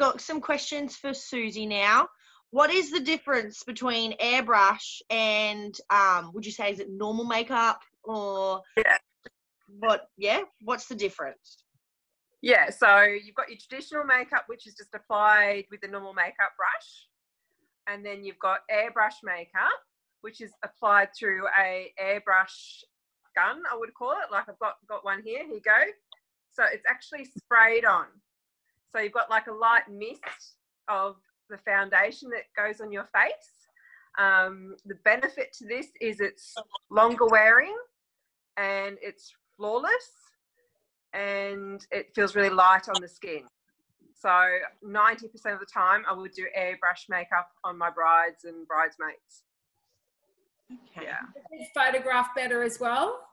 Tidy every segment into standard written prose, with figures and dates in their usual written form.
got some questions for Susie now. What is the difference between airbrush and, would you say, is it normal makeup or what? Yeah, what's the difference? Yeah, so you've got your traditional makeup, which is just applied with the normal makeup brush. And then you've got airbrush makeup, which is applied through a airbrush gun, I would call it. Like I've got one here. Here you go. So it's actually sprayed on. So you've got like a light mist of the foundation that goes on your face. The benefit to this is it's longer wearing and it's flawless and it feels really light on the skin. So 90% of the time I would do airbrush makeup on my brides and bridesmaids. Okay. Yeah. Is photograph better as well?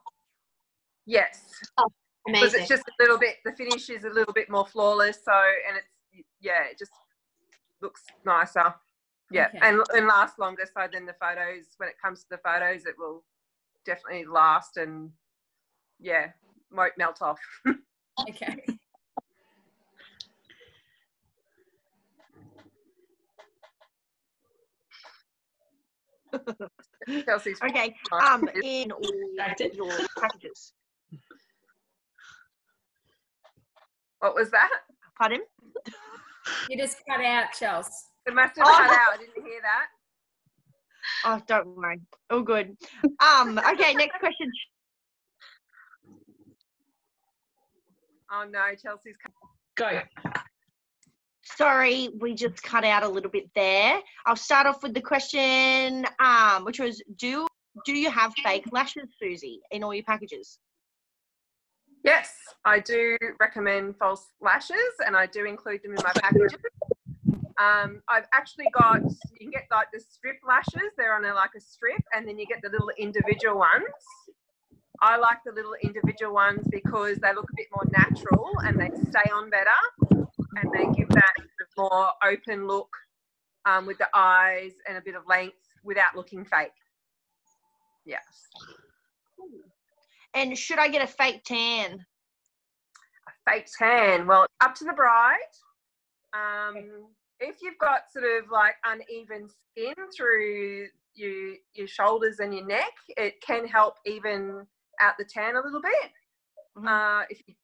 Yes. Oh, because amazing. it's just a little bit, the finish is a little bit more flawless. So, and it's, yeah, it just looks nicer. Yeah. Okay. And lasts longer. So then the photos, when it comes to the photos, it will definitely last and yeah, won't melt off. Okay. Chelsea's Okay. In all your packages. What was that? Pardon? You just cut out, Chelsea. It must have cut out. I didn't hear that. Oh, don't worry. All good. Okay, next question. Oh no, Chelsea's Go. Sorry, we just cut out a little bit there. I'll start off with the question, which was, do you have fake lashes, Susie, in all your packages? Yes, I do recommend false lashes and I do include them in my packages. I've actually got, you can get like the strip lashes, they're on like a strip, and then you get the little individual ones. I like the little individual ones because they look a bit more natural and they stay on better and they give that sort of more open look with the eyes and a bit of length without looking fake. Yes. And should I get a fake tan? A fake tan? Well, up to the bride. If you've got sort of like uneven skin through your shoulders and your neck, it can help even out the tan a little bit. Mm-hmm.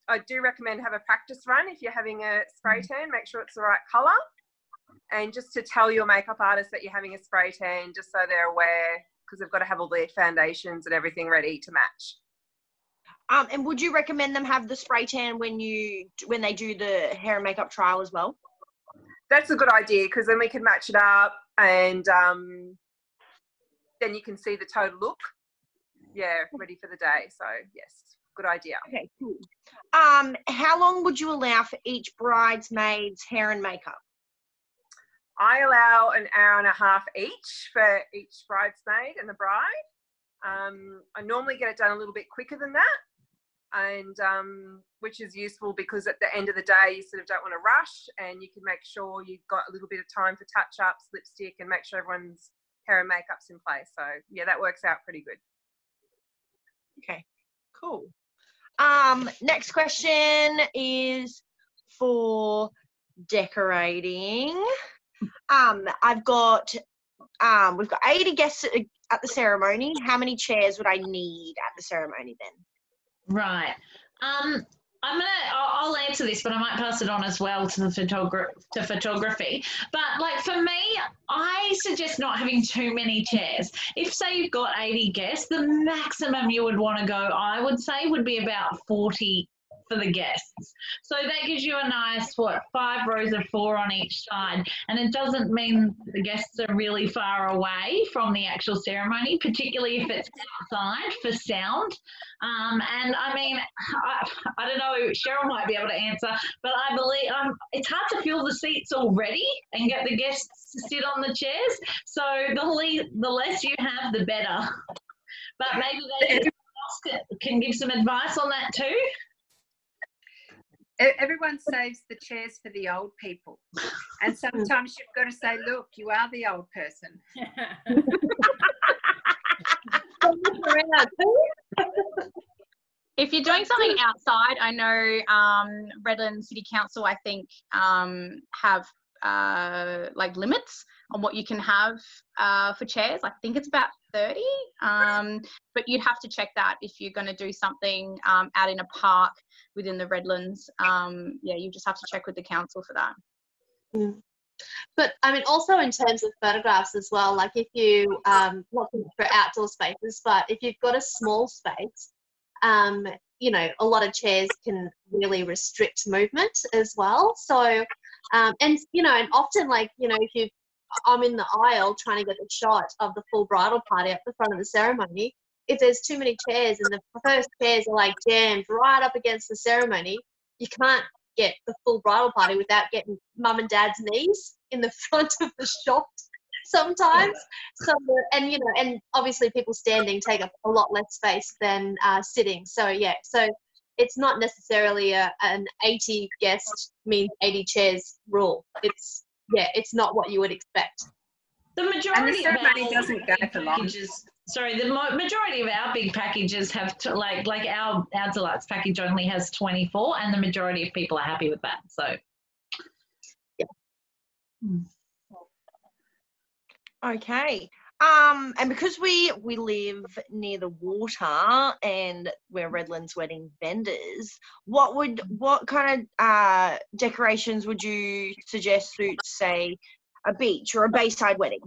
I do recommend have a practice run if you're having a spray tan. Make sure it's the right colour, and just to tell your makeup artist that you're having a spray tan, just so they're aware, because they've got to have all their foundations and everything ready to match. And would you recommend them have the spray tan when they do the hair and makeup trial as well? That's a good idea, because then we can match it up and then you can see the total look. Yeah, ready for the day. So, yes, good idea. Okay, cool. How long would you allow for each bridesmaid's hair and makeup? I allow an hour and a half each for each bridesmaid and the bride. I normally get it done a little bit quicker than that, and which is useful because at the end of the day you sort of don't want to rush, and you can make sure you've got a little bit of time for touch-ups, lipstick, and make sure everyone's hair and makeup's in place. So yeah, that works out pretty good. Okay, cool. Next question is for decorating. We've got 80 guests at the ceremony. How many chairs would I need at the ceremony then? Right. I'll answer this, but I might pass it on as well to the photography. But like for me, I suggest not having too many chairs. If say you've got 80 guests, the maximum you would want to go, I would say, would be about 40 for the guests. So that gives you a nice, 5 rows of 4 on each side. And it doesn't mean the guests are really far away from the actual ceremony, particularly if it's outside for sound. And I mean, I don't know, Cheryl might be able to answer, but I believe it's hard to fill the seats already and get the guests to sit on the chairs. So the less you have, the better. But maybe they can give some advice on that too. Everyone saves the chairs for the old people, and sometimes you've got to say, look, you are the old person. If you're doing something outside, I know Redland City Council, I think, have like limits on what you can have for chairs. I think it's about 30, but you'd have to check that if you're going to do something out in a park within the Redlands. Yeah, you just have to check with the council for that. Mm. But I mean, also in terms of photographs as well, like if you, not for outdoor spaces, but if you've got a small space, you know, a lot of chairs can really restrict movement as well. So, and, you know, and often, like, you know, if I'm in the aisle trying to get the shot of the full bridal party at the front of the ceremony, if there's too many chairs and the first chairs are like jammed right up against the ceremony, you can't get the full bridal party without getting mum and dad's knees in the front of the shot sometimes. So, and you know, and obviously people standing take up a lot less space than sitting. So yeah, so it's not necessarily an 80 guest means 80 chairs rule. It's not what you would expect. The majority and the of our doesn't go for long. packages, sorry, the majority of our big packages have like our deluxe package only has 24, and the majority of people are happy with that. So yeah. Okay. And because we live near the water and we're Redlands wedding vendors, what kind of decorations would you suggest suits, say, a beach or a bayside wedding?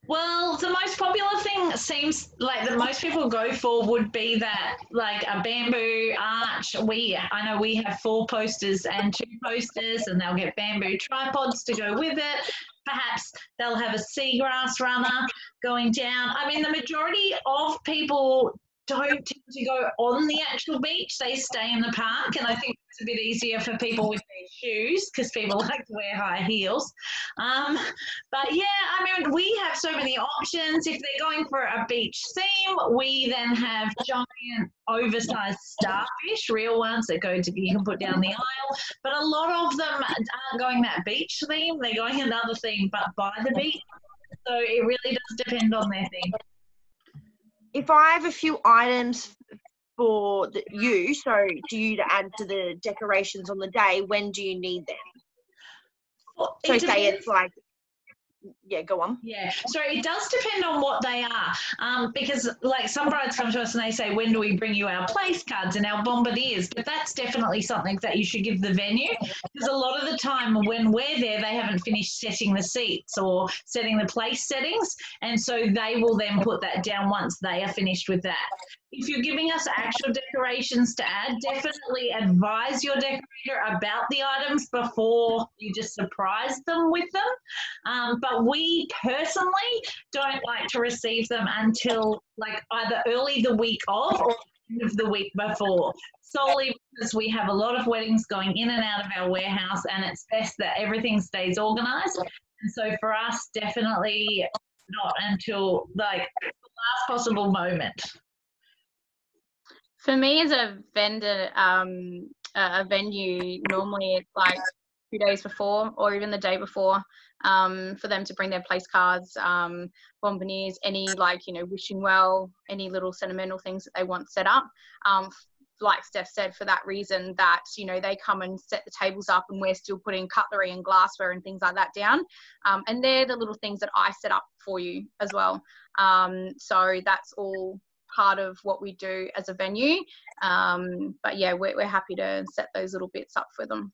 Well, the most popular thing seems like that most people go for would be that like a bamboo arch. I know we have 4 posters and 2 posters, and they'll get bamboo tripods to go with it. Perhaps they'll have a seagrass runner going down. I mean, the majority of people don't tend to go on the actual beach. They stay in the park, and I think it's a bit easier for people with their shoes because people like to wear high heels. But yeah, I mean, we have so many options. If they're going for a beach theme, we then have giant oversized starfish, real ones that you can put down the aisle. But a lot of them aren't going that beach theme. They're going another theme, but by the beach. So it really does depend on their theme. If I have a few items for you to add to the decorations on the day, when do you need them? Well, so say it's like, yeah, go on. Yeah, so it does depend on what they are, because like some brides come to us and they say, when do we bring you our place cards and our bombardiers? But that's definitely something that you should give the venue, because a lot of the time when we're there, they haven't finished setting the seats or setting the place settings, and so they will then put that down once they are finished with that. If you're giving us actual decorations to add, definitely advise your decorator about the items before you just surprise them with them. But we personally don't like to receive them until like either early the week of or end of the week before, solely because we have a lot of weddings going in and out of our warehouse, and it's best that everything stays organised. And so for us, definitely not until like the last possible moment. For me as a vendor, a venue, normally it's like 2 days before or even the day before, for them to bring their place cards, bonbonnières, any like, you know, wishing well, any little sentimental things that they want set up. Like Steph said, for that reason that, you know, they come and set the tables up and we're still putting cutlery and glassware and things like that down. And they're the little things that I set up for you as well. So that's all part of what we do as a venue. But yeah, we're happy to set those little bits up for them.